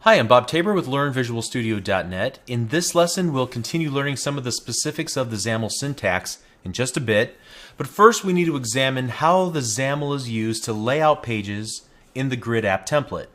Hi, I'm Bob Tabor with LearnVisualStudio.net. In this lesson, we'll continue learning some of the specifics of the XAML syntax in just a bit. But first, we need to examine how the XAML is used to lay out pages in the Grid app template.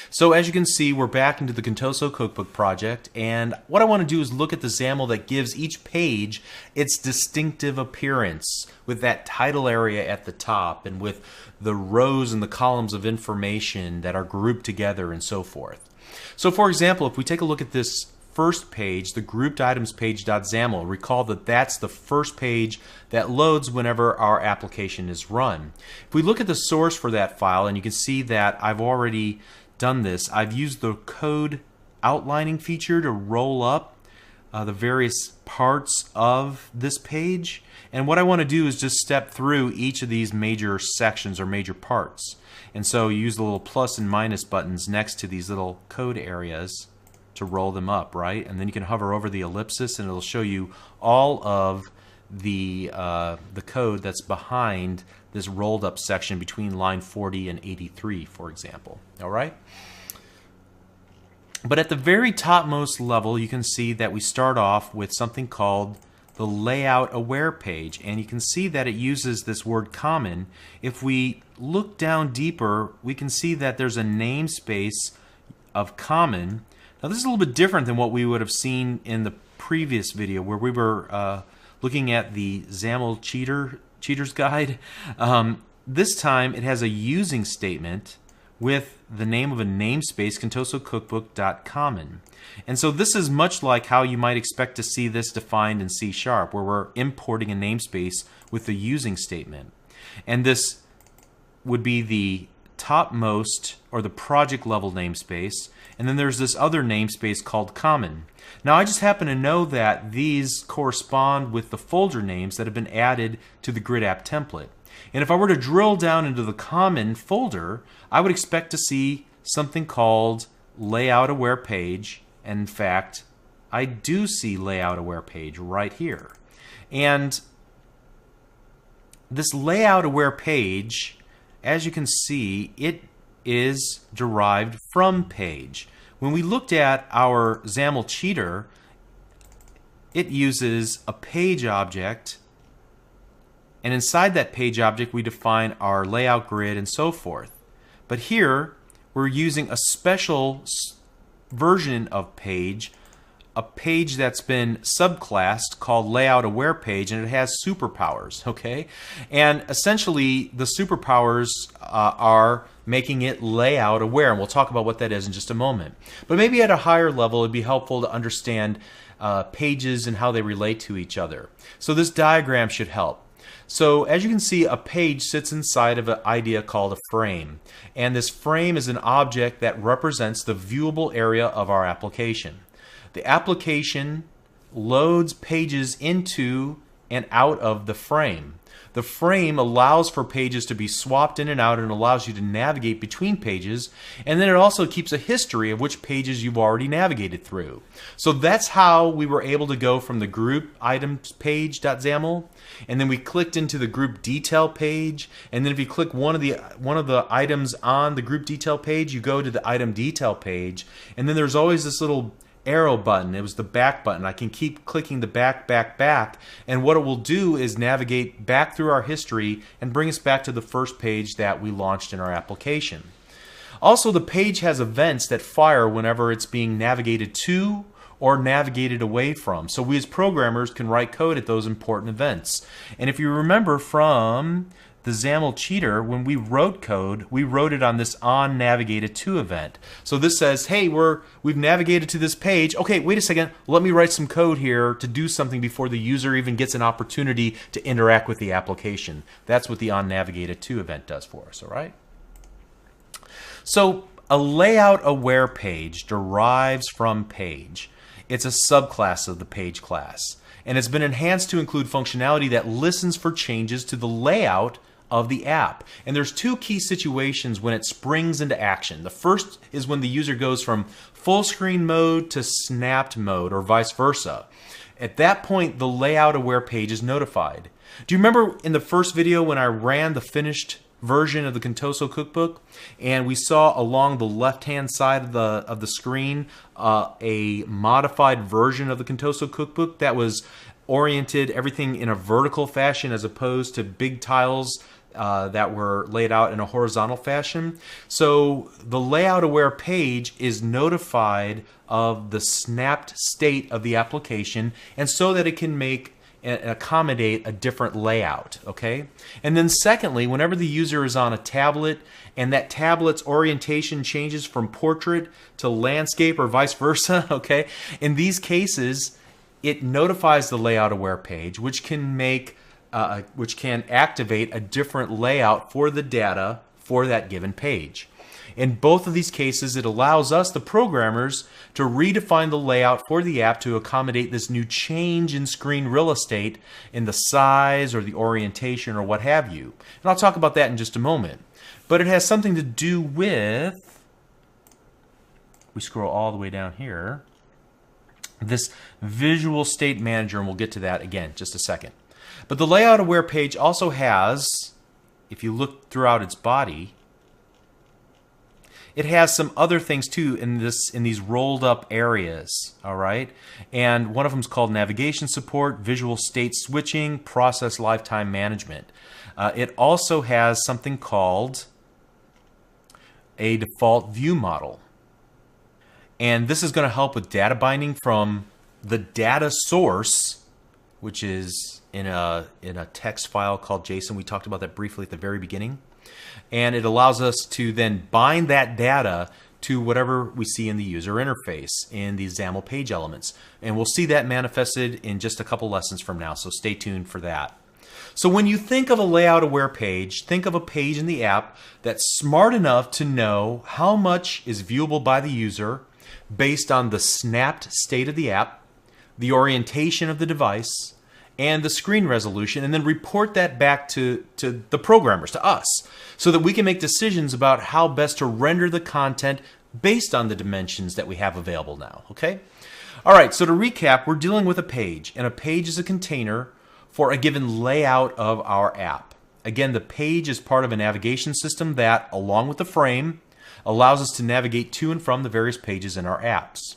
So as you can see, we're back into the Contoso Cookbook project, and what I want to do is look at the XAML that gives each page its distinctive appearance with that title area at the top and with the rows and the columns of information that are grouped together and so forth. So for example, if we take a look at this first page, the grouped items page.xaml, recall that that's the first page that loads whenever our application is run. If we look at the source for that file, and you can see that I've already done this, I've used the code outlining feature to roll up the various parts of this page. And what I want to do is just step through each of these major sections or major parts. And so you use the little plus and minus buttons next to these little code areas to roll them up, right? And then you can hover over the ellipsis and it'll show you all of the code that's behind this rolled up section between line 40 and 83, for example. All right? But at the very topmost level, you can see that we start off with something called the layout aware page, and you can see that it uses this word common. If we look down deeper, we can see that there's a namespace of common. Now this is a little bit different than what we would have seen in the previous video where we were looking at the XAML cheater's guide. This time it has a using statement with the name of a namespace, contosocookbook.common. And so this is much like how you might expect to see this defined in C#, where we're importing a namespace with the using statement. And this would be the topmost or the project level namespace, and then there's this other namespace called common. Now I just happen to know that these correspond with the folder names that have been added to the Grid app template. And if I were to drill down into the common folder, I would expect to see something called layout aware page. And in fact, I do see layout aware page right here. And this layout aware page, as you can see, it is derived from page. When we looked at our XAML cheater, it uses a page object, and inside that page object we define our layout grid and so forth. But here we're using a special version of page, a page that's been subclassed called layout aware page, and it has superpowers, okay? And essentially the superpowers are making it layout aware, and we'll talk about what that is in just a moment. But maybe at a higher level it'd be helpful to understand pages and how they relate to each other. So this diagram should help. So as you can see, a page sits inside of an idea called a frame. And this frame is an object that represents the viewable area of our application. The application loads pages into and out of the frame. The frame allows for pages to be swapped in and out and allows you to navigate between pages, and then it also keeps a history of which pages you've already navigated through. So that's how we were able to go from the group items page.xaml, and then we clicked into the group detail page, and then if you click one of the items on the group detail page, you go to the item detail page, and then there's always this little arrow button. It was the back button. I can keep clicking the back, and what it will do is navigate back through our history and bring us back to the first page that we launched in our application. Also, the page has events that fire whenever it's being navigated to or navigated away from. So we as programmers can write code at those important events. And if you remember from the XAML cheater, when we wrote code, we wrote it on this on navigated to event. So this says, hey, we've navigated to this page. Okay, wait a second, let me write some code here to do something before the user even gets an opportunity to interact with the application. That's what the on navigated to event does for us, all right? So a layout aware page derives from page. It's a subclass of the page class, and it's been enhanced to include functionality that listens for changes to the layout of the app. And there's two key situations when it springs into action. The first is when the user goes from full screen mode to snapped mode or vice versa. At that point, the layout aware page is notified. Do you remember in the first video when I ran the finished version of the Contoso cookbook, and we saw along the left-hand side of the screen a modified version of the Contoso cookbook that was oriented everything in a vertical fashion as opposed to big tiles that were laid out in a horizontal fashion. So the layout aware page is notified of the snapped state of the application, and so that it can make and accommodate a different layout, okay? And then secondly, whenever the user is on a tablet and that tablet's orientation changes from portrait to landscape or vice versa, okay? In these cases, it notifies the layout aware page, which can activate a different layout for the data for that given page. In both of these cases, it allows us, the programmers, to redefine the layout for the app to accommodate this new change in screen real estate in the size or the orientation or what have you. And I'll talk about that in just a moment. But it has something to do with, we scroll all the way down here, this visual state manager, and we'll get to that again in just a second. But the layout aware page also has, if you look throughout its body, it has some other things too in these rolled up areas, all right? And one of them is called navigation support, visual state switching, process lifetime management. It also has something called a default view model. And this is going to help with data binding from the data source, which is in a text file called JSON. We talked about that briefly at the very beginning. And it allows us to then bind that data to whatever we see in the user interface in these XAML page elements. And we'll see that manifested in just a couple lessons from now, so stay tuned for that. So when you think of a layout aware page, think of a page in the app that's smart enough to know how much is viewable by the user based on the snapped state of the app, the orientation of the device, and the screen resolution, and then report that back to the programmers, to us, so that we can make decisions about how best to render the content based on the dimensions that we have available now, okay? All right, so to recap, we're dealing with a page, and a page is a container for a given layout of our app. Again, the page is part of a navigation system that, along with the frame, allows us to navigate to and from the various pages in our apps.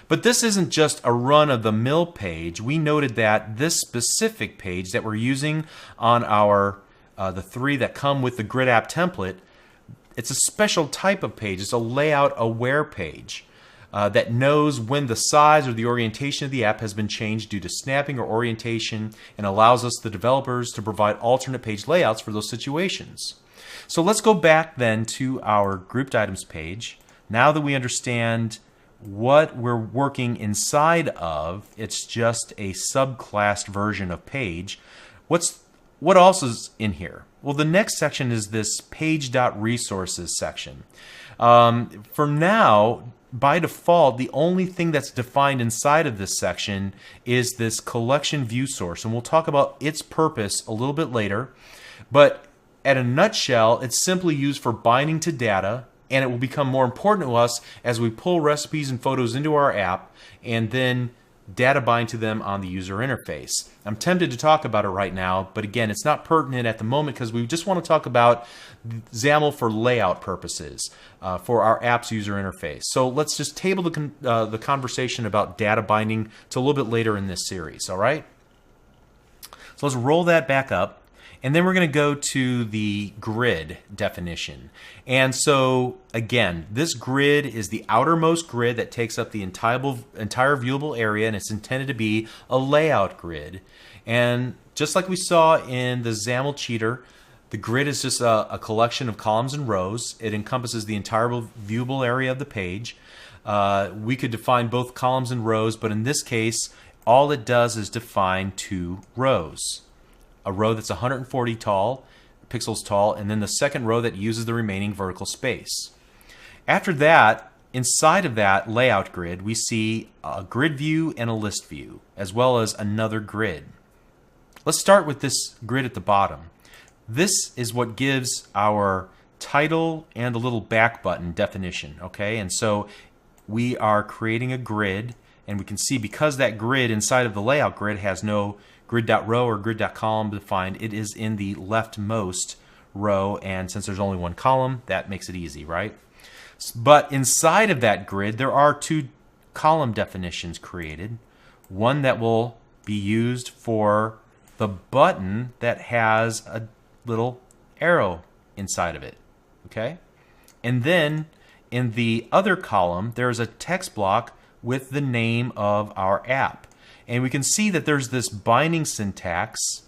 But this isn't just a run-of-the-mill page. We noted that this specific page that we're using on our the three that come with the grid app template, it's a special type of page. It's a layout-aware page that knows when the size or the orientation of the app has been changed due to snapping or orientation, and allows us, the developers, to provide alternate page layouts for those situations. So let's go back then to our grouped items page. Now that we understand what we're working inside of, it's just a subclassed version of page. What else is in here? Well, the next section is this page.resources section. For now, by default, the only thing that's defined inside of this section is this collection view source, and we'll talk about its purpose a little bit later. But at a nutshell, it's simply used for binding to data, and it will become more important to us as we pull recipes and photos into our app and then data bind to them on the user interface. I'm tempted to talk about it right now, but again, it's not pertinent at the moment because we just want to talk about XAML for layout purposes for our app's user interface. So let's just table the conversation about data binding to a little bit later in this series, all right? So let's roll that back up. And then we're going to go to the grid definition. And so, again, this grid is the outermost grid that takes up the entire viewable area, and it's intended to be a layout grid. And just like we saw in the XAML cheater, the grid is just a collection of columns and rows. It encompasses the entire viewable area of the page. We could define both columns and rows, but in this case, all it does is define two rows. A row that's 140 pixels tall, and then the second row that uses the remaining vertical space. After that, inside of that layout grid, we see a grid view and a list view, as well as another grid. Let's start with this grid at the bottom. This is what gives our title and the little back button definition, okay? And so we are creating a grid, and we can see because that grid inside of the layout grid has no grid.row or grid.column defined, it is in the leftmost row, and since there's only one column, that makes it easy, right? But inside of that grid, there are two column definitions created. One that will be used for the button that has a little arrow inside of it, okay? And then in the other column, there's a text block with the name of our app. And we can see that there's this binding syntax.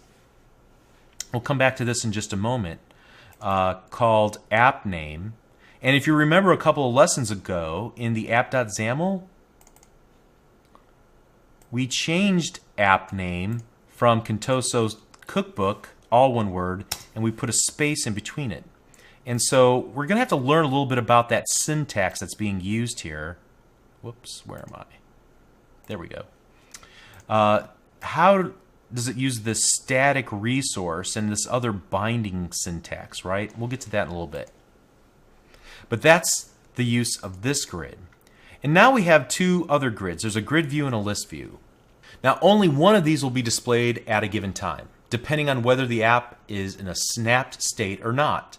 We'll come back to this in just a moment, called app name. And if you remember a couple of lessons ago in the app.xaml, we changed app name from Contoso's cookbook, all one word, and we put a space in between it. And so we're going to have to learn a little bit about that syntax that's being used here. Whoops, where am I? There we go. How does it use this static resource and this other binding syntax, right? We'll get to that in a little bit. But that's the use of this grid. And now we have two other grids. There's a grid view and a list view. Now only one of these will be displayed at a given time, depending on whether the app is in a snapped state or not.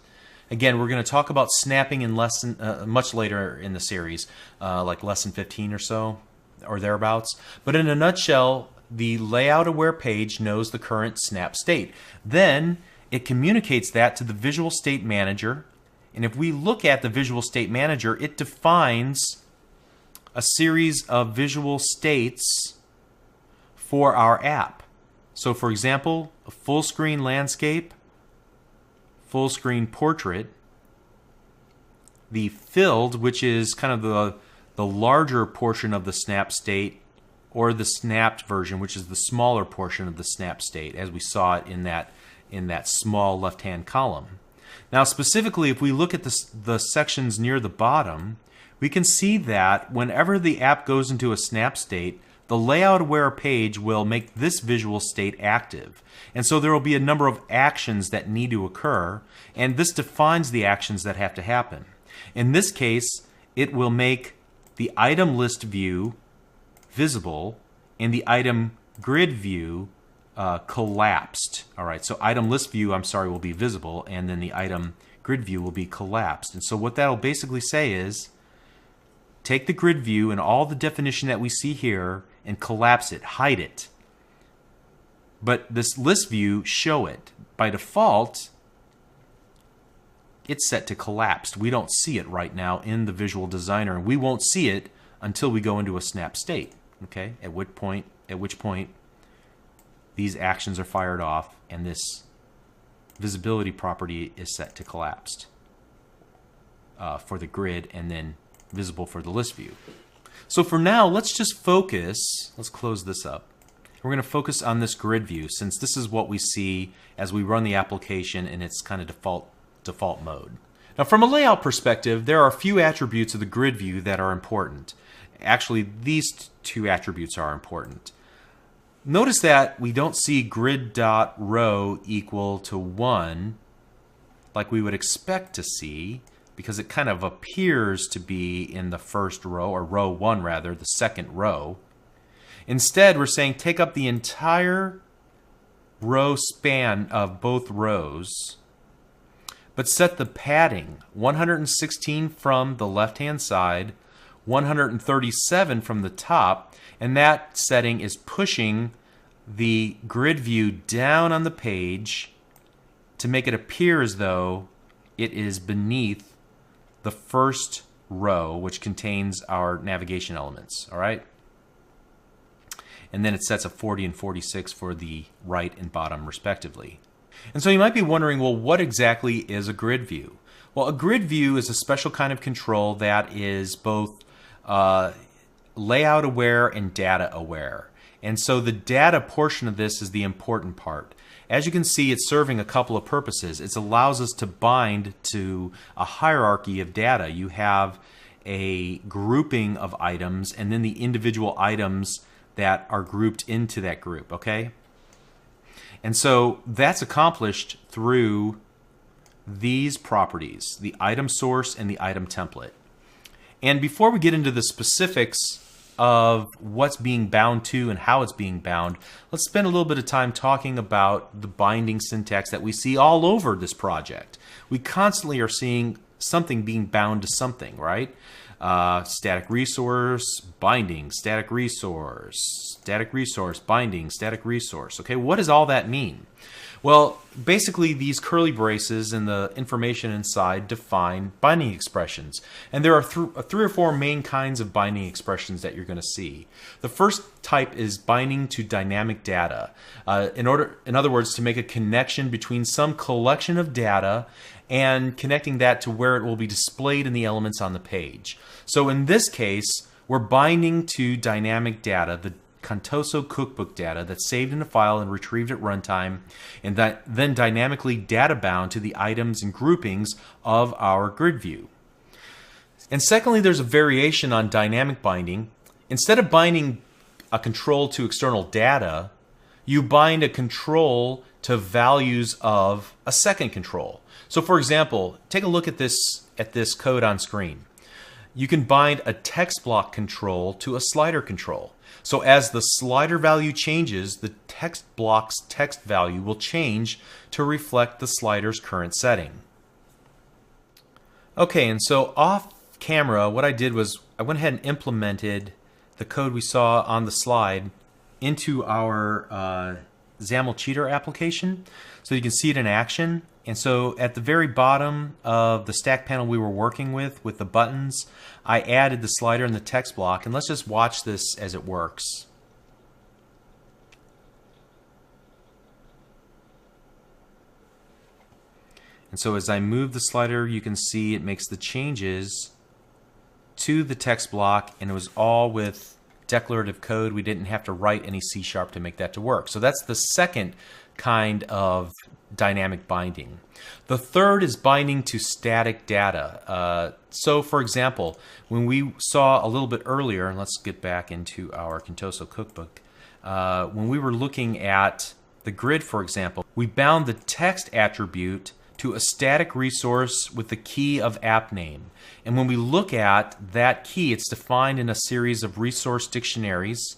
Again, we're going to talk about snapping in lesson much later in the series, like lesson 15 or so, or thereabouts. But in a nutshell, the layout-aware page knows the current snap state. Then it communicates that to the Visual State Manager. And if we look at the Visual State Manager, it defines a series of visual states for our app. So for example, a full screen landscape, full screen portrait, the filled, which is kind of the larger portion of the snap state, or the snapped version, which is the smaller portion of the snap state, as we saw it in that small left-hand column. Now specifically, if we look at the sections near the bottom, we can see that whenever the app goes into a snap state, the layout-aware page will make this visual state active. And so there will be a number of actions that need to occur, and this defines the actions that have to happen. In this case, it will make the item list view visible and the item grid view collapsed. All right, so item list view, I'm sorry, will be visible, and then the item grid view will be collapsed. And so what that'll basically say is, take the grid view and all the definition that we see here and collapse it, hide it. But this list view, show it. By default, it's set to collapsed. We don't see it right now in the Visual Designer, and we won't see it until we go into a snap state. Okay? At which point these actions are fired off and this visibility property is set to collapsed for the grid, and then visible for the list view. So for now, let's just focus. Let's close this up. We're going to focus on this grid view, since this is what we see as we run the application in its kind of default mode. Now from a layout perspective, there are a few attributes of the grid view that are important. Actually, these two attributes are important. Notice that we don't see grid.row equal to 1 like we would expect to see, because it kind of appears to be in the first row, or row 1 rather, the second row. Instead, we're saying take up the entire row span of both rows, but set the padding 116 from the left-hand side, 137 from the top, and that setting is pushing the grid view down on the page to make it appear as though it is beneath the first row, which contains our navigation elements. All right? And then it sets a 40 and 46 for the right and bottom respectively. And so you might be wondering, well, what exactly is a grid view? Well, a grid view is a special kind of control that is both layout aware and data aware. And so the data portion of this is the important part. As you can see, it's serving a couple of purposes. It allows us to bind to a hierarchy of data. You have a grouping of items and then the individual items that are grouped into that group, okay? And so that's accomplished through these properties, the item source and the item template. And before we get into the specifics of what's being bound to and how it's being bound, let's spend a little bit of time talking about the binding syntax that we see all over this project. We constantly are seeing something being bound to something, right? Static resource, binding, static resource, binding, static resource. Okay, what does all that mean? Well, basically these curly braces and the information inside define binding expressions. And there are three or four main kinds of binding expressions that you're going to see. The first type is binding to dynamic data. In other words, to make a connection between some collection of data and connecting that to where it will be displayed in the elements on the page. So in this case, we're binding to dynamic data, the Contoso cookbook data that's saved in a file and retrieved at runtime, and then dynamically data bound to the items and groupings of our grid view. And secondly, there's a variation on dynamic binding. Instead of binding a control to external data, you bind a control to values of a second control. So for example, take a look at this code on screen. You can bind a text block control to a slider control. So as the slider value changes, the text block's text value will change to reflect the slider's current setting. Okay, and so off camera, what I did was I went ahead and implemented the code we saw on the slide into our XAML cheater application so you can see it in action. And so at the very bottom of the stack panel we were working with the buttons, I added the slider and the text block, and let's just watch this as it works. And so as I move the slider, you can see it makes the changes to the text block, and it was all with declarative code. We didn't have to write any C# to make that to work. So that's the second kind of dynamic binding. The third is binding to static data. So for example, when we saw a little bit earlier, and let's get back into our Contoso cookbook, when we were looking at the grid, for example, we bound the text attribute to a static resource with the key of app name. And when we look at that key, it's defined in a series of resource dictionaries,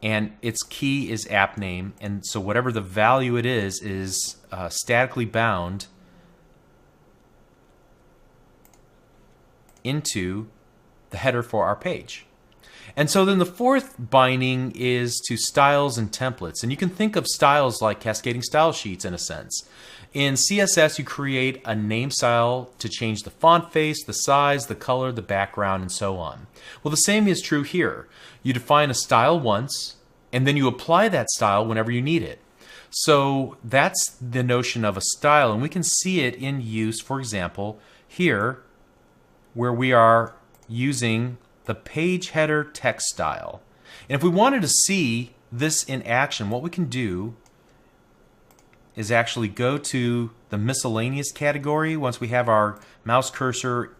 and its key is app name. And so whatever the value it is statically bound into the header for our page. And so then the fourth binding is to styles and templates. And you can think of styles like cascading style sheets in a sense. In CSS, you create a name style to change the font face, the size, the color, the background, and so on. Well, the same is true here. You define a style once, and then you apply that style whenever you need it. So that's the notion of a style, and we can see it in use, for example, here, where we are using the page header text style. And if we wanted to see this in action, what we can do is actually go to the miscellaneous category once we have our mouse cursor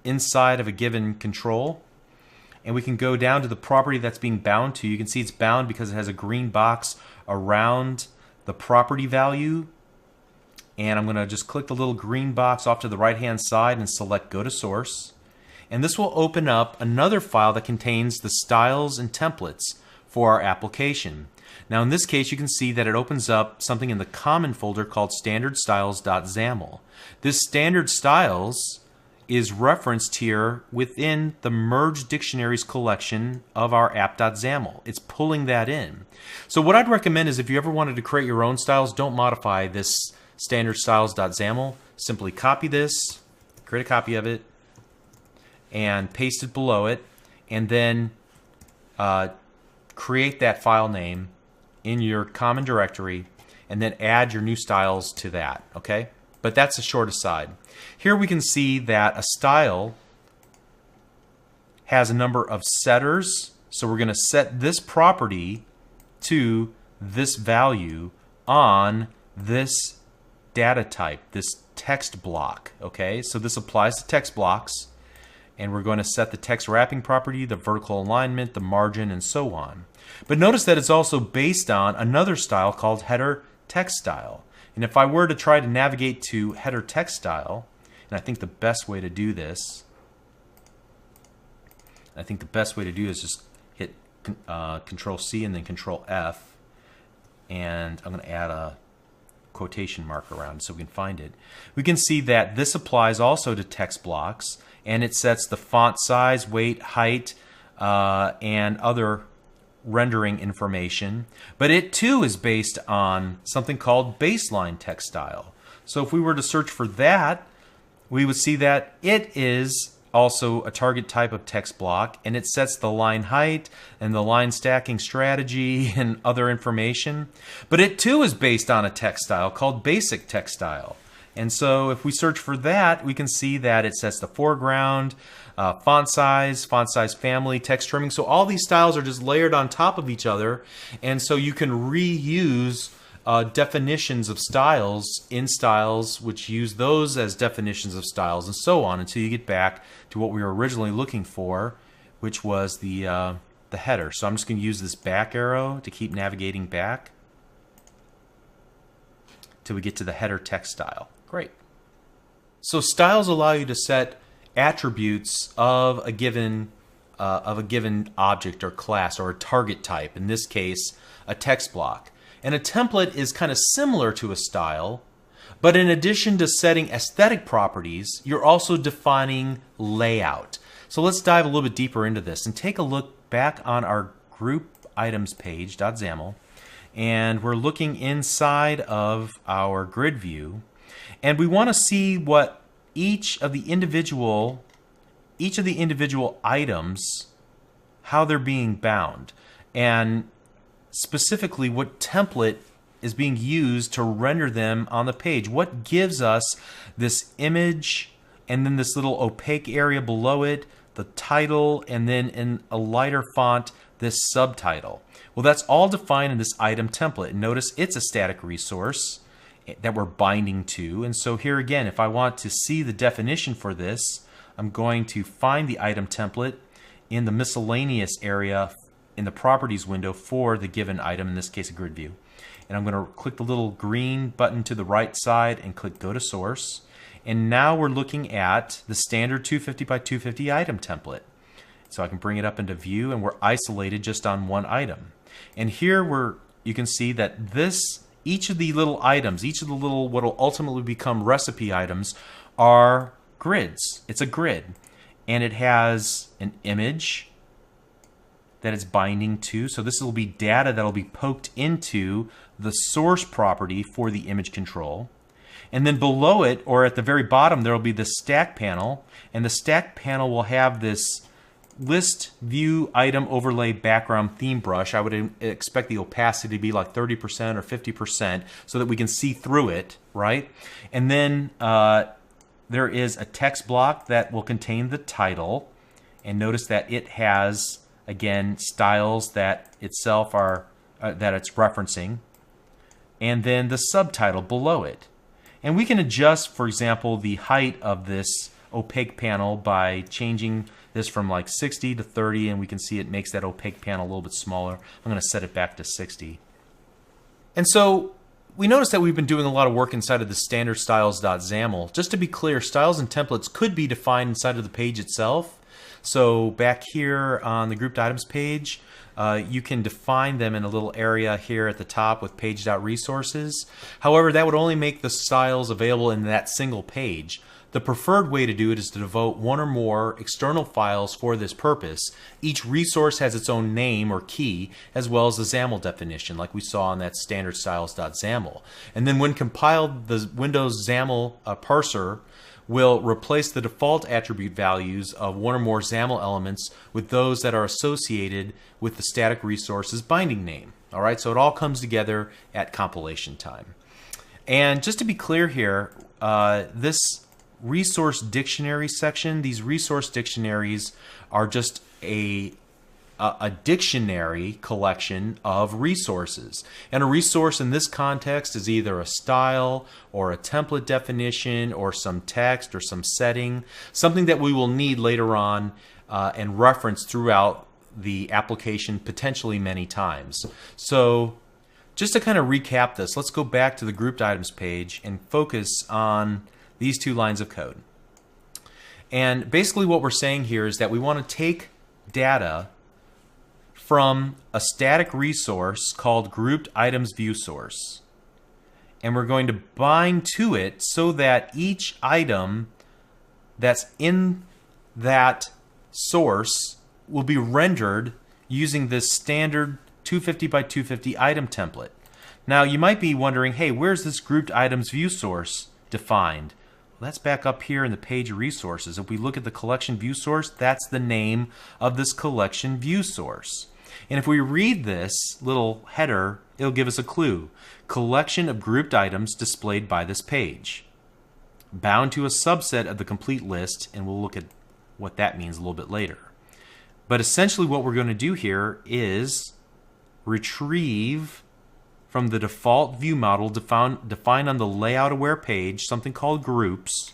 inside of a given control. And we can go down to the property that's being bound to. You can see it's bound because it has a green box around the property value. And I'm going to just click the little green box off to the right hand side and select Go to Source. And this will open up another file that contains the styles and templates for our application. Now in this case, you can see that it opens up something in the common folder called standardstyles.xaml. This standard styles is referenced here within the merged dictionaries collection of our app.xaml. It's pulling that in. So what I'd recommend is if you ever wanted to create your own styles, don't modify this standardstyles.xaml. Simply copy this, create a copy of it, and paste it below it, and then create that file name in your common directory, and then add your new styles to that, okay? But that's a short aside. Here we can see that a style has a number of setters, so we're going to set this property to this value on this data type, this text block, okay? So this applies to text blocks, and we're going to set the text wrapping property, the vertical alignment, the margin, and so on. But notice that it's also based on another style called header text style. And if I were to try to navigate to header text style, and I think the best way to do this I think the best way to do is just hit Control C and then Control F, and I'm going to add a quotation mark around so we can find it. We can see that this applies also to text blocks, and it sets the font size, weight, height, and other rendering information. But it too is based on something called baseline text style. So if we were to search for that, we would see that it is also a target type of text block, and it sets the line height and the line stacking strategy and other information. But it too is based on a text style called basic text style. And so if we search for that, we can see that it sets the foreground, font size family, text trimming. So all these styles are just layered on top of each other, and so you can reuse definitions of styles in styles, which use those as definitions of styles, and so on until you get back to what we were originally looking for, which was the header. So I'm just going to use this back arrow to keep navigating back till we get to the header text style. Great. So styles allow you to set attributes of a given object or class or a target type. In this case, a text block. And a template is kind of similar to a style, but in addition to setting aesthetic properties, you're also defining layout. So let's dive a little bit deeper into this and take a look back on our group items page, .xaml, and we're looking inside of our grid view, and we want to see what each of the individual items, how they're being bound, and specifically what template is being used to render them on the page. What gives us this image and then this little opaque area below it, the title, and then in a lighter font, this subtitle. Well, that's all defined in this item template. And notice it's a static resource that we're binding to. And so here again, if I want to see the definition for this, I'm going to find the item template in the miscellaneous area in the properties window for the given item, in this case a grid view. And I'm going to click the little green button to the right side and click Go to Source. And now we're looking at the standard 250 by 250 item template. So I can bring it up into view, and we're isolated just on one item. And here you can see that each of the little items, each of the little what will ultimately become recipe items, are grids. It's a grid. And it has an image that it's binding to. So this will be data that will be poked into the source property for the image control. And then below it, or at the very bottom, there will be the stack panel. And the stack panel will have this list view item overlay background theme brush. I would expect the opacity to be like 30% or 50% so that we can see through it, right? And then there is a text block that will contain the title. And notice that it has, again, styles that itself are that it's referencing, and then the subtitle below it. And we can adjust, for example, the height of this opaque panel by changing this from like 60 to 30, and we can see it makes that opaque panel a little bit smaller. I'm going to set it back to 60. And so we notice that we've been doing a lot of work inside of the standard styles.xaml. Just to be clear, styles and templates could be defined inside of the page itself. So back here on the grouped items page, you can define them in a little area here at the top with page.resources. However, that would only make the styles available in that single page. The preferred way to do it is to devote one or more external files for this purpose. Each resource has its own name or key, as well as the XAML definition, like we saw on that standard styles.xaml. And then when compiled, the Windows XAML parser will replace the default attribute values of one or more XAML elements with those that are associated with the static resource's binding name. All right, so it all comes together at compilation time. And just to be clear here, this resource dictionary section, these resource dictionaries are just a dictionary collection of resources. And a resource in this context is either a style or a template definition or some text or some setting, something that we will need later on and reference throughout the application potentially many times. So just to kind of recap this, let's go back to the grouped items page and focus on these two lines of code. And basically what we're saying here is that we want to take data from a static resource called grouped items view source. And we're going to bind to it so that each item that's in that source will be rendered using this standard 250 by 250 item template. Now you might be wondering, hey, where's this grouped items view source defined? Well, that's back up here in the page resources. If we look at the collection view source, that's the name of this collection view source. And if we read this little header, it'll give us a clue. Collection of grouped items displayed by this page. Bound to a subset of the complete list, and we'll look at what that means a little bit later. But essentially what we're going to do here is retrieve from the default view model defined on the layout aware page something called groups.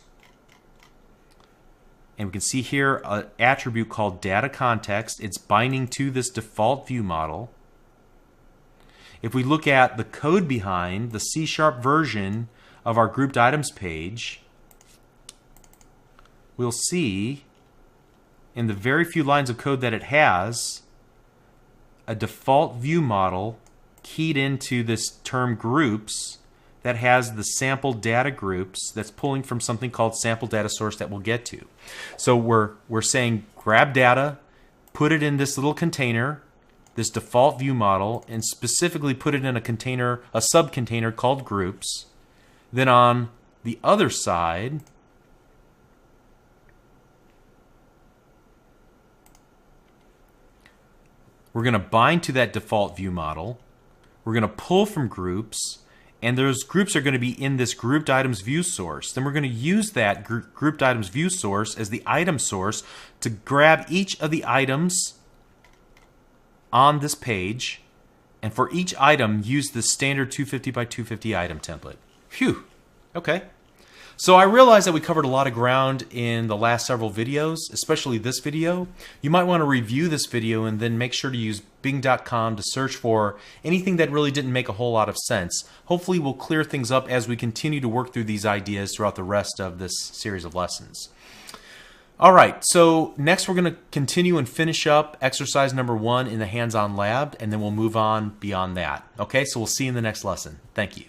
And we can see here an attribute called data context. It's binding to this default view model. If we look at the code behind the C# version of our grouped items page, we'll see in the very few lines of code that it has a default view model keyed into this term groups that has the sample data groups that's pulling from something called sample data source that we'll get to. So we're saying grab data, put it in this little container, this default view model, and specifically put it in a container, a subcontainer called groups. Then on the other side, we're going to bind to that default view model. We're going to pull from groups, and those groups are going to be in this grouped items view source. Then we're going to use that grouped items view source as the item source to grab each of the items on this page, and for each item use the standard 250 by 250 item template. Phew. Okay. So I realize that we covered a lot of ground in the last several videos, especially this video. You might want to review this video and then make sure to use Bing.com to search for anything that really didn't make a whole lot of sense. Hopefully we'll clear things up as we continue to work through these ideas throughout the rest of this series of lessons. All right, so next we're going to continue and finish up exercise number 1 in the hands-on lab, and then we'll move on beyond that. Okay, so we'll see you in the next lesson. Thank you.